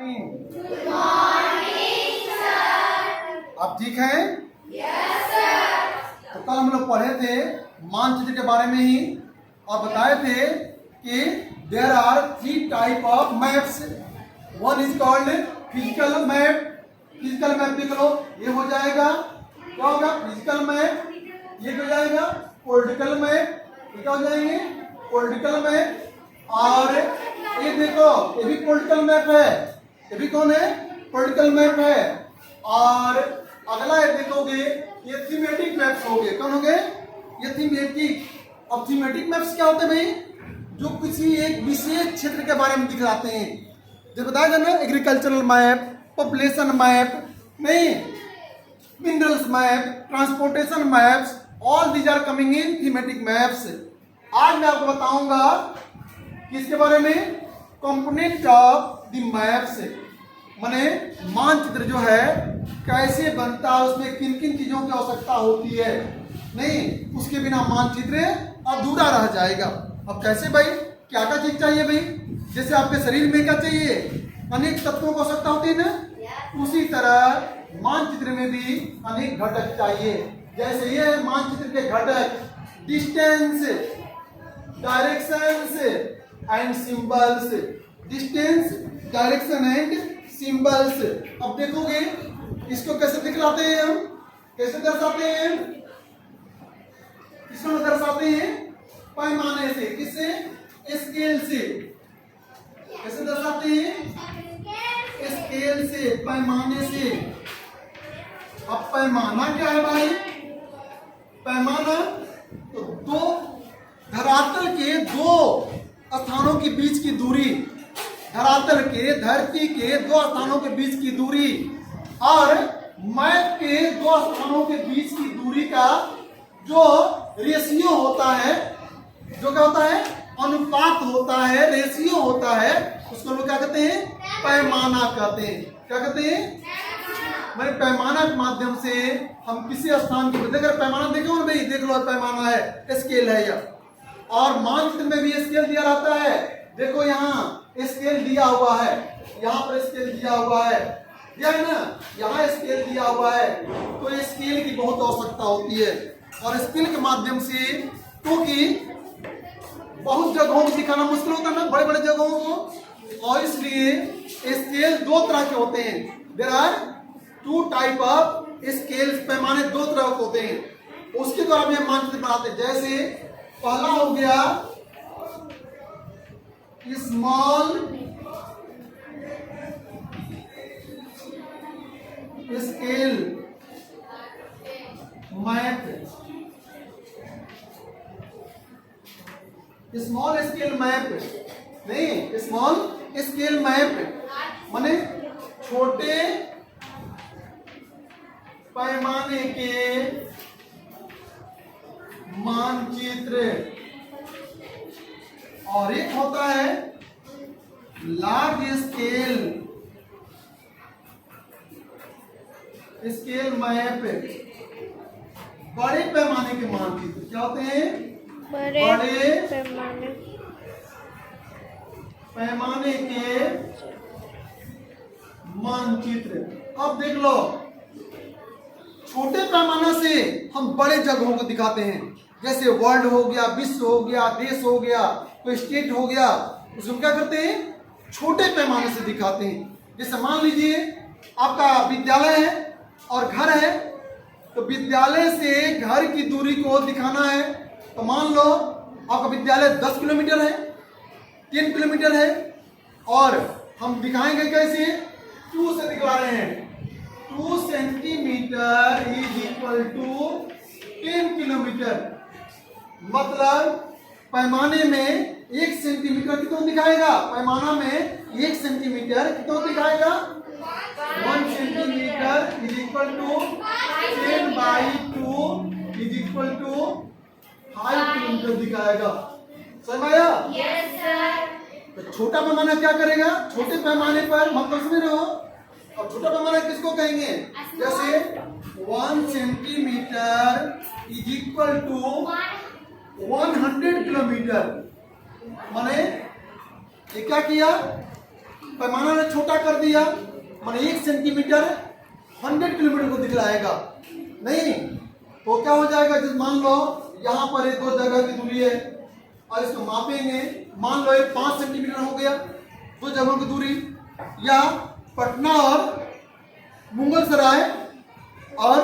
Good morning sir. आप ठीक हैं? Yes sir. तो कल हम लोग पढ़े थे मानचित्र के बारे में ही और बताए थे कि there are 3 type of maps. One is called physical map. Physical map देख लो, ये हो जाएगा, क्या होगा? Physical map. ये हो जाएगा पॉलिटिकल मैप। ये क्या हो जाएंगे? Political map. और ये देखो, ये भी पॉलिटिकल मैप है। ये भी कौन है? पॉलिटिकल मैप है। और अगला ये देखोगे, ये थीमेटिक मैप्स हो गए। कौन हो गए? ये थीमेटिक। अब थीमेटिक मैप्स क्या होते हैं भाई? जो किसी एक विशेष क्षेत्र के बारे में दिखलाते हैं। जो बताया था ना, एग्रीकल्चरल मैप, पॉपुलेशन मैप, नहीं, minerals map, transportation maps, all these are coming in thematic maps. आज मैं आपको बताऊंगा किसके बारे में? कंपोनेंट ऑफ द मैप्स, माने मानचित्र जो है कैसे बनता है, उसमें किन किन चीजों की आवश्यकता होती है। नहीं, उसके बिना मानचित्र अधूरा रह जाएगा। अब कैसे भाई? क्या क्या चीज चाहिए भाई? जैसे आपके शरीर में क्या चाहिए? अनेक तत्वों की आवश्यकता होती है ना, उसी तरह मानचित्र में भी अनेक घटक चाहिए। जैसे ये है मानचित्र के घटक: distance, directions and symbols. Distance, direction and symbols. अब देखोगे इसको कैसे दिखलाते हैं हम, कैसे दर्शाते हैं? इसको दर्शाते हैं पैमाने से। किससे? स्केल से। कैसे दर्शाते हैं? स्केल से, पैमाने से। अब पैमाना क्या है भाई? पैमाना तो दो धरातल के दो स्थानों के बीच की दूरी, धरातल के, धरती के दो स्थानों के बीच की दूरी और मैप के दो स्थानों के बीच की दूरी का जो रेशियो होता है, जो क्या होता है? अनुपात होता है, रेशियो होता है, उसको लोग क्या कहते हैं? पैमाना कहते हैं। क्या कहते हैं? मैंने पैमाना के माध्यम से हम किसी स्थान की, अगर पैमाना देखो ना भाई, देख लो पैमाना है, स्केल है यह। और मानचित्र में भी स्केल दिया रहता है। देखो यहाँ स्केल दिया हुआ है, यहाँ पर स्केल दिया हुआ है, दिया है ना, यहाँ स्केल दिया हुआ है। तो स्केल की बहुत आवश्यकता होती है और स्केल के माध्यम से, क्योंकि बहुत जगहों को दिखाना मुश्किल होता है ना, बड़े बड़े जगहों को, और इसलिए स्केल दो तरह के होते हैं। There are 2 type of scales. पैमाने दो तरह के होते हैं, उसके द्वारा भी हम मानचित्र बनाते हैं। जैसे पहला हो गया small scale map. Small scale map नहीं, स्मॉल स्केल मैप माने छोटे पैमाने के मानचित्र। और एक होता है लार्ज स्केल मैप, बड़े पैमाने के मानचित्र। क्या होते हैं? बड़े पैमाने के मानचित्र। अब देख लो, छोटे पैमाने से हम बड़े जगहों को दिखाते हैं। जैसे वर्ल्ड हो गया, विश्व हो गया, देश हो गया, कोई स्टेट हो गया, उसको क्या करते हैं? छोटे पैमाने से दिखाते हैं। जैसे मान लीजिए आपका विद्यालय है और घर है, तो विद्यालय से घर की दूरी को दिखाना है। तो मान लो आपका विद्यालय 10 किलोमीटर है, 3 किलोमीटर है, और हम दिखाएंगे कैसे? 2 से दिखला रहे हैं। 2 centimetre is equal to 10 kilometre. मतलब पैमाने में 1 सेंटीमीटर कितना दिखाएगा? पैमाना में 1 सेंटीमीटर कितना दिखाएगा? 1 centimetre is equal to 10/2 is equal to 5 kilometre दिखाएगा। समझ आया? Yes sir. तो छोटा पैमाना क्या करेगा? छोटे पैमाने पर मतलब समझ रहे हो? और छोटा पैमाना किसको कहेंगे? जैसे 1 centimetre is equal to 100 kilometre. माने ये क्या किया? पैमाना ने छोटा कर दिया, माने 1 सेंटीमीटर 100 किलोमीटर को दिखलाएगा नहीं। तो क्या हो जाएगा, जैसे मान लो यहाँ पर एक 2 जगह की दूरी है और इसको मापेंगे, मान लो ये 5 सेंटीमीटर हो गया 2 जगहों की दूरी। या पटना और मुगलसराय और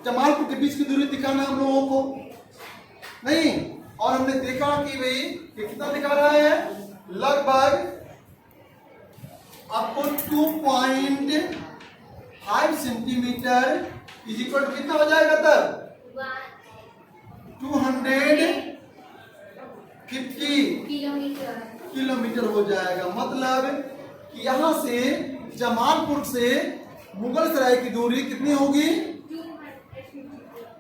जमालपुर के बीच की दूरी दिखाना हम लोगों को नहीं। और हमने देखा कि भाई ये कितना दिखा रहा है, लगभग आपको 2.5 सेंटीमीटर इज इक्वल टू कितना हो जाएगा तब 250 किलोमीटर हो जाएगा। मतलब कि यहाँ से जमालपुर से मुगलसराय की दूरी कितनी होगी,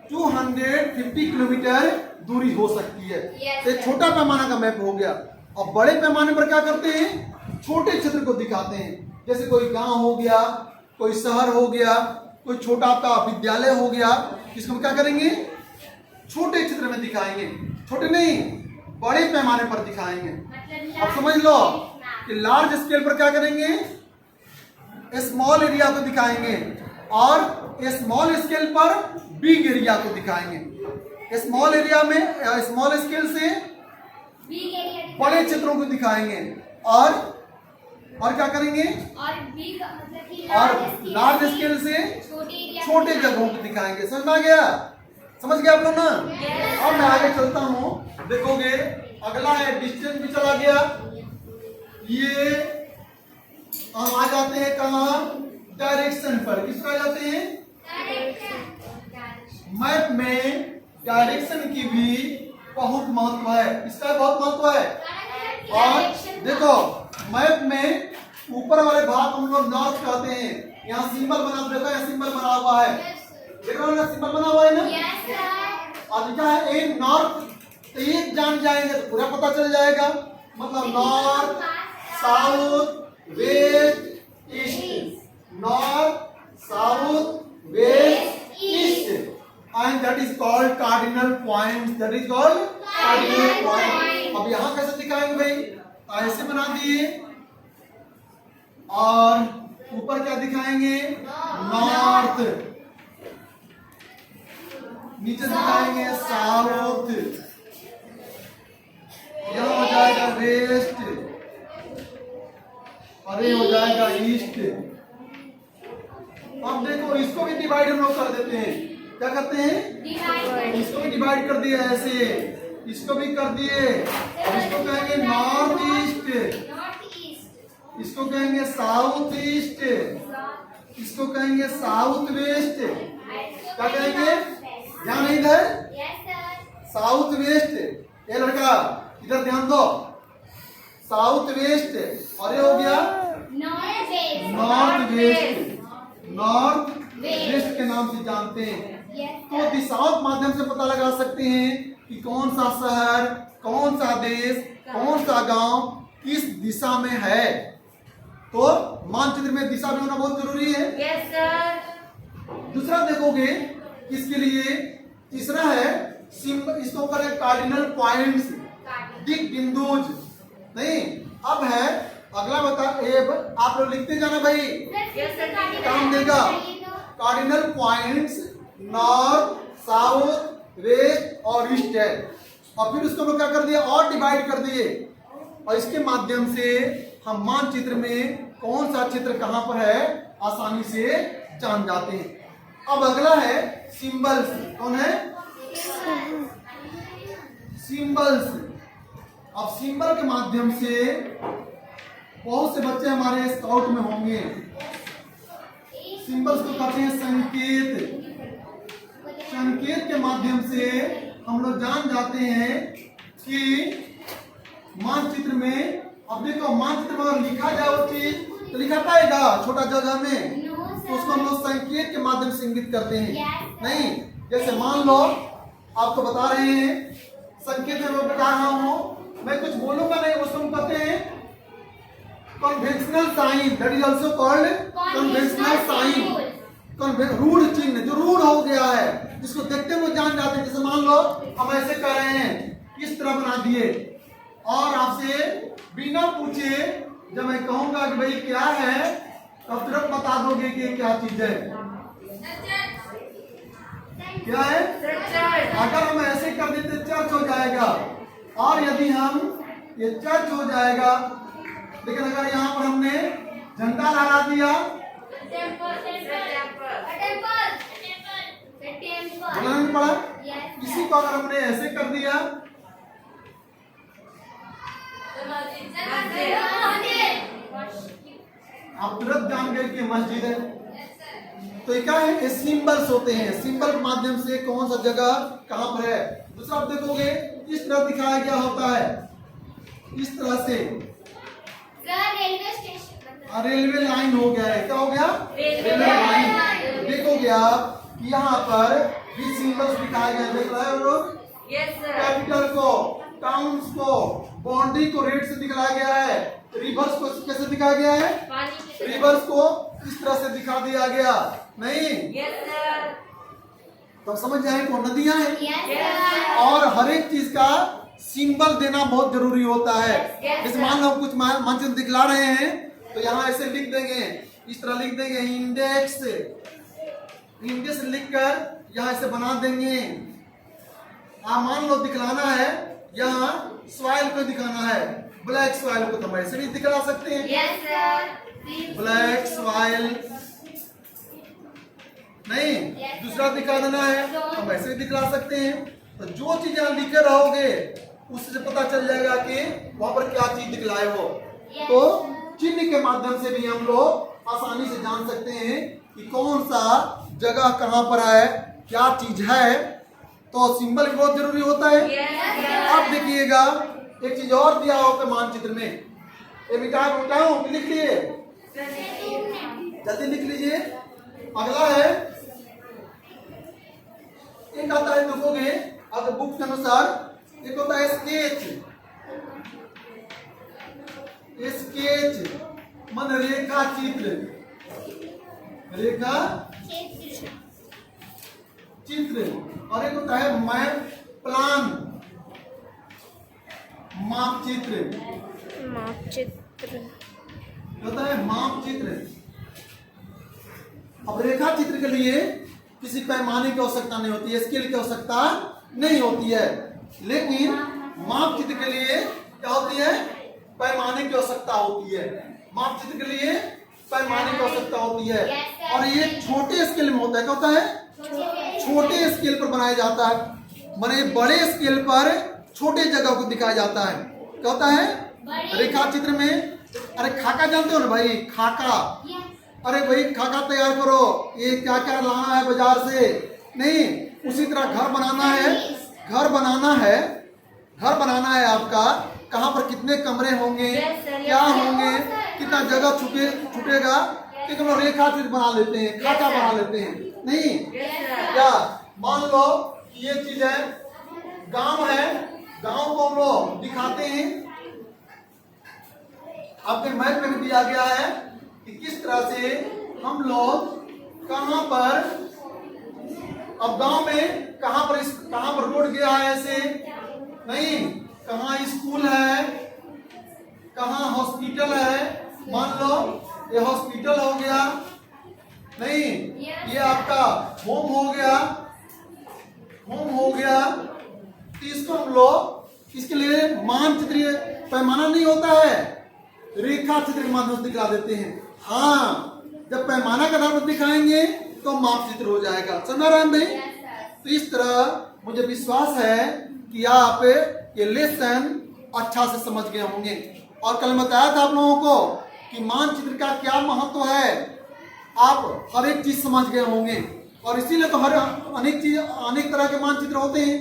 250 किलोमीटर दूरी हो सकती है। तो छोटा पैमाना का मैप हो गया। अब बड़े पैमाने पर क्या करते हैं, छोटे क्षेत्र को दिखाते हैं। जैसे कोई गांव हो गया, कोई शहर हो गया, कोई छोटा आपका विद्यालय हो गया, इसको हम क्या करेंगे, छोटे क्षेत्र में दिखाएंगे। छोटे नहीं, बड़े पैमाने पर दिखाएंगे। अब समझ लो कि लार्ज स्केल पर क्या करेंगे, स्मॉल एरिया को दिखाएंगे और स्मॉल स्केल पर बिग एरिया को दिखाएंगे। स्मॉल एरिया में स्मॉल स्केल से बड़े क्षेत्रों को दिखाएंगे और क्या करेंगे, और लार्ज स्केल से छोटे जगहों को दिखाएंगे। समझ में आ गया, समझ गया आप लोग ना। अब मैं आगे चलता हूँ, देखोगे अगला है डिस्टेंस भी चला गया। ये हम आ जाते हैं कहाँ, डायरेक्शन पर। किस पर आ जाते हैं, मैप में डायरेक्शन की भी बहुत महत्व है, इसका बहुत महत्व है। और देखो मैप में ऊपर वाले भाग हम लोग नॉर्थ कहते हैं। यहाँ सिंबल बना, देखो यहाँ सिंबल बना हुआ है, देख रहे हो ना, सिंबल बना हुआ है ना। और लिखा है ए नॉर्थ, तो ये जान जाएंगे तो पूरा पता चल जाएगा। मतलब north, south, west, east, north, south, west, east, and that is called cardinal points. That is called cardinal point. अब यहाँ कैसे दिखाएंगे भाई, ऐसे बना दिए और ऊपर क्या दिखाएंगे, नॉर्थ, नीचे दिखाएंगे साउथ, यहाँ हो जाएगा वेस्ट और ये हो जाएगा ईस्ट। अब देखो इसको भी डिवाइड हम लोग कर देते हैं, क्या करते हैं, इसको भी डिवाइड कर दिया ऐसे, इसको भी कर दिए। अब इसको कहेंगे नॉर्थ ईस्ट, इसको कहेंगे साउथ ईस्ट, इसको कहेंगे साउथ वेस्ट। क्या कहेंगे, ध्यान नहीं इधर, साउथ वेस्ट। ये लड़का इधर ध्यान दो, साउथ वेस्ट। और ये हो गया नॉर्थ वेस्ट, नॉर्थ वेस्ट के नाम से जानते हैं। तो दिशाओं के माध्यम से पता लगा सकते हैं कि कौन सा शहर, कौन सा देश, कौन सा गांव किस दिशा में है। तो मानचित्र में दिशा भी होना बहुत जरूरी है। Yes sir. दूसरा देखोगे इसके लिए, तीसरा है इसको करें कार्डिनल पॉइंट्स, दिक बिंदुज। नहीं, अब है अगला बता, आप लोग लिखते जाना भाई, काम देगा। Cardinal points north, south, west और ईस्ट है। और फिर उसको लोग क्या कर दिया, और डिवाइड कर दिए, और इसके माध्यम से हम मानचित्र में कौन सा क्षेत्र कहां पर है आसानी से जान जाते हैं। अब अगला है सिंबल्स। कौन है, सिंबल्स। अब सिंबल के माध्यम से बहुत से बच्चे हमारे स्काउट में होंगे। सिंबल्स को कहते हैं संकेत। संकेत के माध्यम से हम लोग जान जाते हैं कि मानचित्र में, अब देखो मानचित्र में अगर लिखा जाए वो चीज तो लिखा पाएगा छोटा जगह में, तो उसको हम लोग संकेत के माध्यम से इंगित करते हैं। नहीं, जैसे मान लो आपको बता रहे हैं, संकेत में मैं बता रहा हूं, मैं कुछ बोलूंगा नहीं, उसको हम कहते हैं conventional sign. That is also called conventional sign. रूढ़ चिन्ह, जो रूढ़ हो गया है, जिसको देखते हुए जान जाते हैं। जैसे मान लो हम ऐसे कर रहे हैं, इस तरह बना दिए और आपसे बिना पूछे जब मैं कहूंगा कि भाई क्या है, तब तुरंत बता दोगे कि ये क्या चीज है। क्या है? अगर हम ऐसे कर देते चर्च हो जाएगा, और यदि हम ये चर्च हो जाएगा, लेकिन अगर यहाँ पर हमने झंडा लहरा दिया, बोलना नहीं पड़ा, इसी को अगर हमने ऐसे कर दिया, आप तुरंत जान गए कि मस्जिद है। तो ये क्या है? ये सिंबल्स होते हैं, सिंबल के माध्यम से कौन सा जगह कहां पर है। दूसरा आप देखोगे इस तरह दिखाया गया होता है, इस तरह से रेलवे स्टेशन, रेलवे लाइन हो गया है। क्या हो गया? Railway line. देखोगे आप कि यहाँ पर भी सिंबल्स दिखाया गया, देख रहे हो लोग? कैपिटल को, टाउन्स को, बाउंड्री को रेड से दिखाया गया है, रिवर्स को कैसे दिखाया गया है? रिवर्स को इस तरह से दिखा दिया गया। नहीं तो समझ जाए कौन नदियां हैं। और हर एक चीज का सिंबल देना बहुत जरूरी होता है। जैसे मान लो कुछ मंच दिखला रहे हैं, तो यहाँ ऐसे लिख देंगे, इस तरह लिख देंगे, इंडेक्स इंडेक्स लिखकर यहाँ ऐसे बना देंगे। आप मान लो दिखलाना है, यहाँ सॉइल को दिखाना है, ब्लैक सॉइल को, तो हम ऐसे भी दिखला सकते हैं। ब्लैक सॉइल नहीं, दूसरा दिखा देना है, हम ऐसे भी दिखला सकते हैं। तो जो चीज यहाँ लिखे रहोगे उससे पता चल जाएगा कि वहां पर क्या चीज दिखलाए हो। तो चिन्ह के माध्यम से भी हम लोग आसानी से जान सकते हैं कि कौन सा जगह कहाँ पर है, क्या चीज है। तो सिंबल बहुत जरूरी होता है। अब देखिएगा एक चीज और दिया होगा मानचित्र में, ये मिटाऊं लिख लिए, जल्दी लिख लीजिए। अगला है, एक आता है, देखोगे अगर बुक के अनुसार एक होता है स्केच। स्केच मन रेखा चित्र, रेखा चित्र। और एक होता है मैप प्लान, माप चित्र। होता है माप चित्र। अब रेखा चित्र के लिए किसी पैमाने की आवश्यकता नहीं होती है, स्केल की आवश्यकता नहीं होती है, लेकिन माप चित्र के लिए क्या होती है? पैमाने की आवश्यकता होती है। माप चित्र के लिए पैमाने की आवश्यकता होती है। और ये छोटे स्केल में होता है। क्या होता है? छोटे स्केल पर बनाया जाता है, माने बड़े स्केल पर छोटे जगह को दिखाया जाता है। क्या होता है? रेखा चित्र में, अरे खाका जानते हो ना भाई, खाका, अरे भाई खाका तैयार करो, ये क्या क्या लाना है बाजार से, नहीं उसी तरह घर बनाना है, घर बनाना है, घर बनाना है आपका, कहाँ पर कितने कमरे होंगे, क्या होंगे, कितना जगह छूटेगा, एक हम लोग रेखा चित्र बना लेते हैं, खाका बना लेते हैं। नहीं क्या, मान लो ये चीज है, गांव है, गांव को हम लोग दिखाते हैं। आपके मैप में भी दिया गया है कि किस तरह से हम लोग कहां पर, अब गांव में कहां पर रोड गया है, ऐसे नहीं, कहां स्कूल है, कहां हॉस्पिटल है। मान लो ये हॉस्पिटल हो गया, नहीं ये आपका होम हो गया, होम हो गया। तो इसको हम लोग, इसके लिए मानचित्र पैमाना नहीं होता है, रेखा चित्र के माध्यम से दिखला देते हैं। हाँ, जब पैमाना का नाम दिखाएंगे तो माप चित्र हो जाएगा। समझ रहे हैं भाई? तो इस तरह मुझे विश्वास है कि आप ये लेसन अच्छा से समझ गए होंगे। और कल बताया था आप लोगों को कि मानचित्र का क्या महत्व है, आप हर एक चीज समझ गए होंगे। और इसीलिए तो हर अनेक तरह के मानचित्र होते हैं।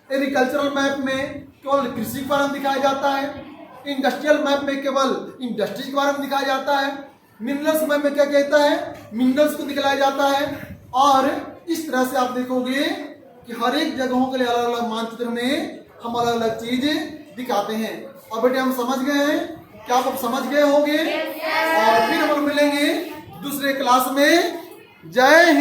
एग्रीकल्चरल मैप में केवल कृषि के बारे में दिखाया जाता है, इंडस्ट्रियल मैप में केवल इंडस्ट्री के बारे में दिखाया जाता है, मिनरल्स मैप में क्या कहता है, मिनरल्स को दिखाया जाता है। और इस तरह से आप देखोगे कि हर एक जगहों के लिए अलग अलग मानचित्र में हम अलग अलग चीज दिखाते हैं। और बेटे हम समझ गए हैं, क्या आप समझ गए होंगे? और फिर हम मिलेंगे दूसरे क्लास में। जय हिंद।